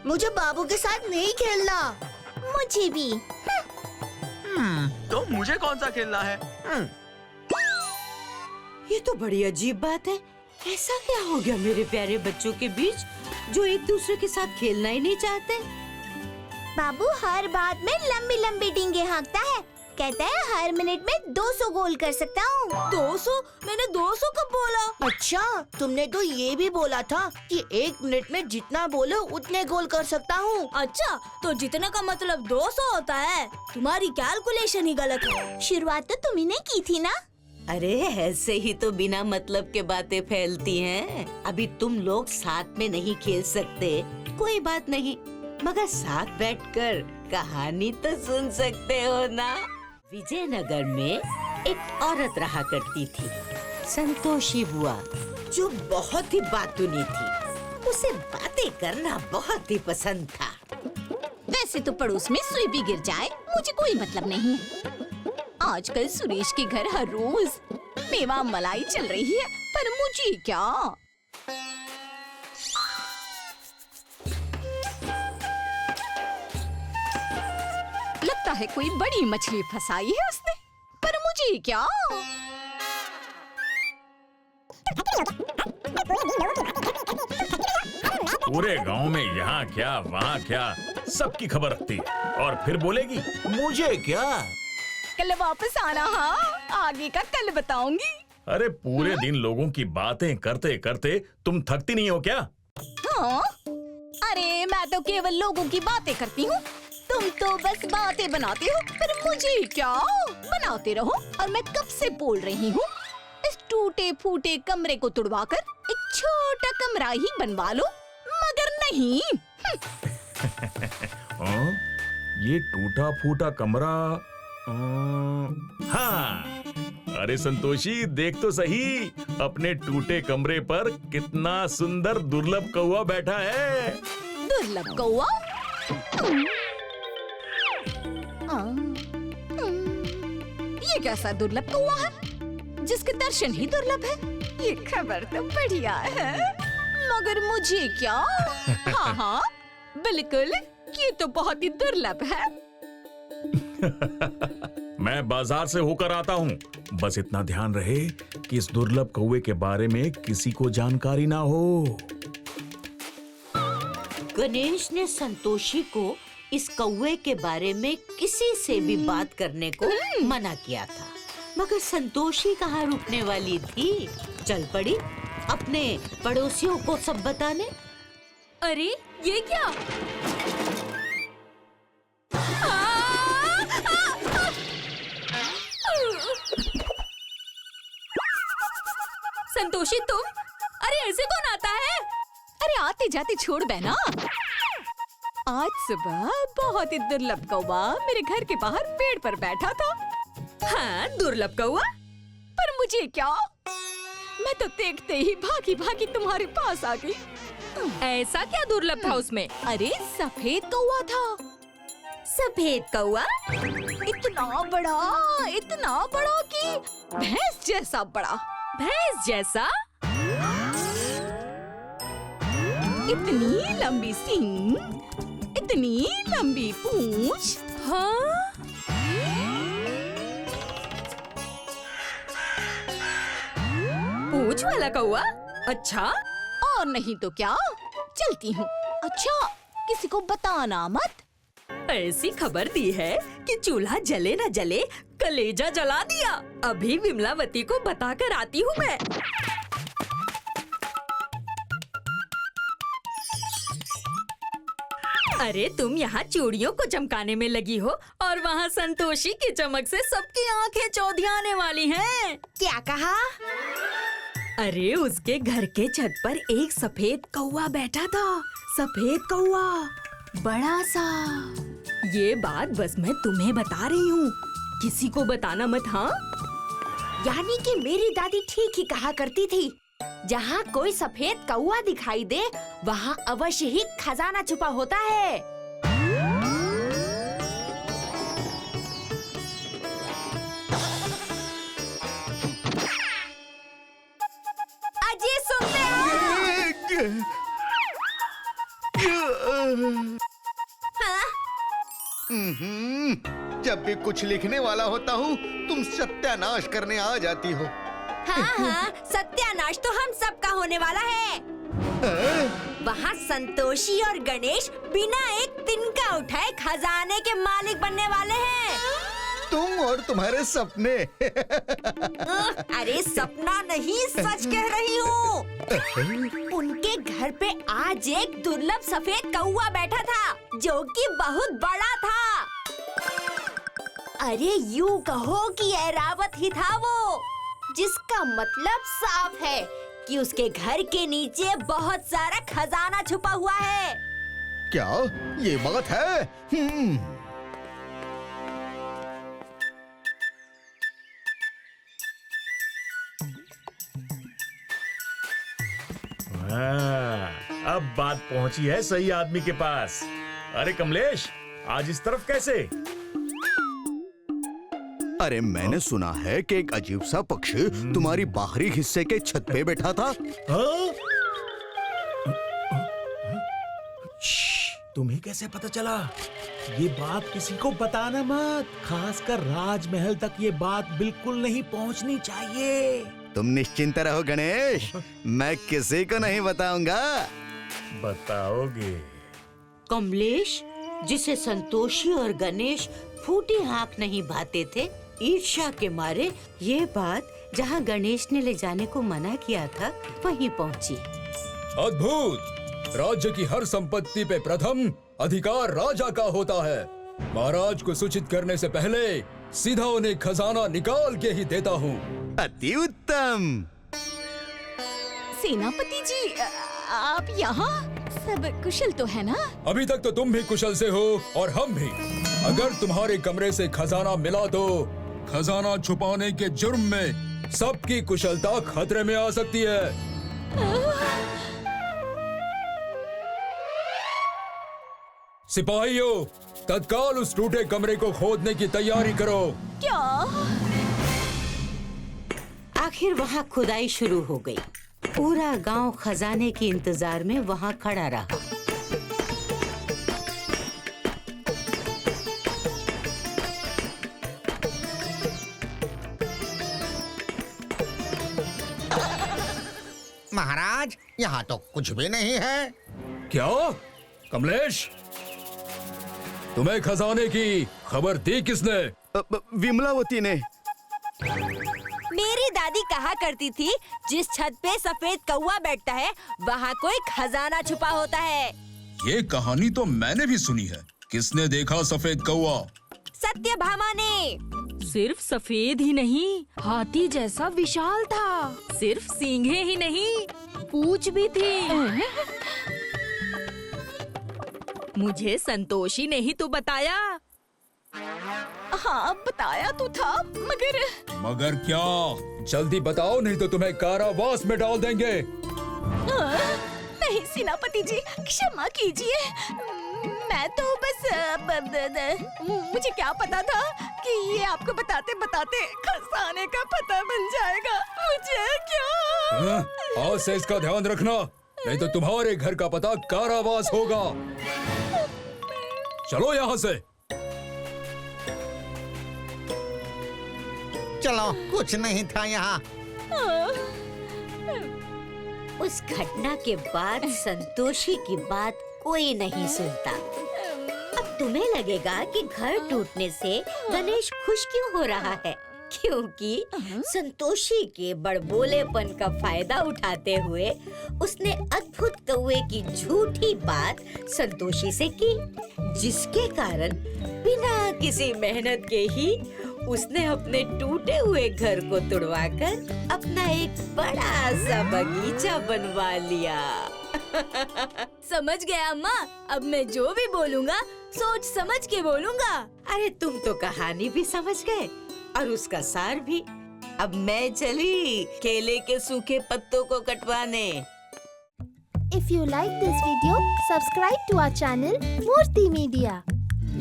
मुझे बाबू के साथ नहीं खेलना। मुझे भी। तो मुझे कौन सा खेलना है? ये तो बड़ी अजीब बात है। ऐसा क्या हो गया मेरे प्यारे बच्चों के बीच जो एक दूसरे के साथ खेलना ही नहीं चाहते? बाबू हर बात में लंबी लंबी डींगे हाँकता है। कहता है हर मिनट में 200 गोल कर सकता हूँ। 200? मैंने 200 कब बोला? अच्छा, तुमने तो ये भी बोला था कि 1 मिनट में जितना बोलो उतने गोल कर सकता हूँ। अच्छा, तो जितने का मतलब 200 होता है। तुम्हारी कैलकुलेशन ही गलत है। शुरुआत तो तुम्ही ने की थी ना। अरे ऐसे ही तो बिना मतलब के बातें फैलती हैं। अभी तुम लोग साथ में नहीं खेल सकते, कोई बात नहीं, मगर साथ बैठकर कहानी तो सुन सकते हो ना। विजयनगर में एक औरत रहा करती थी, संतोषी बुआ, जो बहुत ही बातूनी थी। उसे बातें करना बहुत ही पसंद था। वैसे तो पड़ोस में सुई भी गिर जाए मुझे कोई मतलब नहीं। आजकल सुरेश के घर हर रोज मेवा मलाई चल रही है, पर मुझे क्या। लगता है कोई बड़ी मछली फंसाई है उसने, पर मुझे क्या। पूरे गांव में यहाँ क्या वहाँ क्या सबकी खबर रखती है और फिर बोलेगी मुझे क्या। कल वापस आना। हाँ, आगे का कल बताऊंगी। अरे पूरे दिन लोगों की बातें करते करते तुम थकती नहीं हो क्या? हाँ? अरे मैं तो केवल लोगों की बातें करती हूँ, तुम तो बस बातें बनाते हो। पर मुझे क्या, बनाते रहो। और मैं कब से बोल रही हूँ इस टूटे फूटे कमरे को तुड़वाकर एक छोटा कमरा ही बनवा लो, मगर नहीं। ये टूटा फूटा कमरा। हाँ, अरे संतोषी देख तो सही, अपने टूटे कमरे पर कितना सुंदर दुर्लभ कौवा बैठा है। दुर्लभ कौवा? ये कैसा दुर्लभ कौवा है जिसके दर्शन ही दुर्लभ है? ये खबर तो बढ़िया है, मगर मुझे क्या। हाँ हाँ बिल्कुल, ये तो बहुत ही दुर्लभ है। मैं बाजार से होकर आता हूँ, बस इतना ध्यान रहे कि इस दुर्लभ कौवे के बारे में किसी को जानकारी ना हो। गणेश ने संतोषी को इस कौवे के बारे में किसी से भी बात करने को मना किया था, मगर संतोषी कहाँ रुकने वाली थी। चल पड़ी अपने पड़ोसियों को सब बताने। अरे ये क्या? संतोषी तुम? अरे ऐसे कौन आता है? अरे आते जाते छोड़ बहना। आज सुबह बहुत ही दुर्लभ कौवा मेरे घर के बाहर पेड़ पर बैठा था। हाँ, दुर्लभ कौवा? पर मुझे क्या, मैं तो देखते ही भागी भागी तुम्हारे पास आ गई। ऐसा क्या दुर्लभ था उसमें? अरे सफेद कौवा था। सफेद कौवा? इतना बड़ा कि भैंस जैसा बड़ा। भैंस जैसा? इतनी लंबी सींग, इतनी लंबी पूंछ। हाँ? पूंछ वाला कौवा? अच्छा। और नहीं तो क्या, चलती हूँ। अच्छा, किसी को बताना मत। ऐसी खबर दी है कि चूल्हा जले न जले कलेजा जला दिया। अभी विमलावती को बताकर आती हूँ मैं। अरे तुम यहाँ चूड़ियों को चमकाने में लगी हो और वहाँ संतोषी की चमक से सबकी आंखें चौधियाने वाली हैं। क्या कहा? अरे उसके घर के छत पर एक सफेद कौवा बैठा था। सफेद कौवा, बड़ा सा। ये बात बस मैं तुम्हें बता रही हूँ, किसी को बताना मत। हाँ? यानी कि मेरी दादी ठीक ही कहा करती थी, जहाँ कोई सफेद कौवा दिखाई दे वहाँ अवश्य ही खजाना छुपा होता है। अजय सुनते हो? जब भी कुछ लिखने वाला होता हूँ तुम सत्यानाश करने आ जाती हो। हाँ हाँ, सत्यानाश तो हम सबका होने वाला है। वहाँ संतोषी और गणेश बिना एक तिनका उठाए खजाने के मालिक बनने वाले हैं। तुम और तुम्हारे सपने। अरे सपना नहीं, सच कह रही हूँ। उनके घर पे आज एक दुर्लभ सफेद कौवा बैठा था जो कि बहुत बड़ा था। अरे यूं कहो कि ऐरावत ही था वो, जिसका मतलब साफ है कि उसके घर के नीचे बहुत सारा खजाना छुपा हुआ है। क्या ये बात है? अब बात पहुंची है सही आदमी के पास। अरे कमलेश, आज इस तरफ कैसे? अरे मैंने सुना है कि एक अजीब सा पक्षी तुम्हारी बाहरी हिस्से के छत पे बैठा था। हाँ? तुम्हें कैसे पता चला? ये बात किसी को बताना मत, खासकर राजमहल तक ये बात बिल्कुल नहीं पहुंचनी चाहिए। तुम निश्चिंत रहो गणेश, मैं किसी को नहीं बताऊंगा। बताओगे? कमलेश, जिसे संतोषी और गणेश फूटी आंख नहीं भाते थे, ईर्ष्या के मारे ये बात जहाँ गणेश ने ले जाने को मना किया था वहीं पहुँची। अद्भुत! राज्य की हर संपत्ति पे प्रथम अधिकार राजा का होता है। महाराज को सूचित करने से पहले सीधा उन्हें खजाना निकाल के ही देता हूँ। अति उत्तम। सेनापति जी, आप यहाँ? सब कुशल तो है ना? अभी तक तो तुम भी कुशल से हो और हम भी। अगर तुम्हारे कमरे से खजाना मिला तो खजाना छुपाने के जुर्म में सबकी कुशलता खतरे में आ सकती है। सिपाहियों, तत्काल उस टूटे कमरे को खोदने की तैयारी करो। क्या? आखिर वहाँ खुदाई शुरू हो गई। पूरा गांव खजाने के इंतजार में वहाँ खड़ा रहा। महाराज, यहाँ तो कुछ भी नहीं है। क्या? कमलेश, तुम्हें खजाने की खबर दी किसने? विमलावती ने। मेरी दादी कहा करती थी, जिस छत पे सफेद कौवा बैठता है वहाँ कोई खजाना छुपा होता है। ये कहानी तो मैंने भी सुनी है। किसने देखा सफेद कौवा? सत्यभामा ने। सिर्फ सफेद ही नहीं, हाथी जैसा विशाल था। सिर्फ सींगें ही नहीं, पूंछ भी थी। मुझे संतोषी ने ही तो बताया। हाँ, बताया तो था, मगर क्या? जल्दी बताओ, नहीं तो तुम्हें कारावास में डाल देंगे। नहीं सेनापति जी, क्षमा कीजिए। मैं तो बस मुझे क्या पता था कि ये आपको बताते बताते खजाने का पता बन जाएगा। मुझे क्या? आज से इसका ध्यान रखना, नहीं तो तुम्हारे घर का पता कारावास होगा। चलो यहाँ से। चलो, कुछ नहीं था यहाँ। उस घटना के बाद संतोषी की बात कोई नहीं सुनता। अब तुम्हें लगेगा कि घर टूटने से गणेश खुश क्यों हो रहा है, क्योंकि संतोषी के बड़बोलेपन का फायदा उठाते हुए उसने अद्भुत कौवे की झूठी बात संतोषी से की, जिसके कारण बिना किसी मेहनत के ही उसने अपने टूटे हुए घर को तुड़वाकर अपना एक बड़ा सा बगीचा बनवा लिया। समझ गया अम्मा, अब मैं जो भी बोलूँगा सोच समझ के बोलूँगा। अरे तुम तो कहानी भी समझ गए और उसका सार भी। अब मैं चली केले के सूखे पत्तों को कटवाने। If you like this video, subscribe to our channel Murthy Media.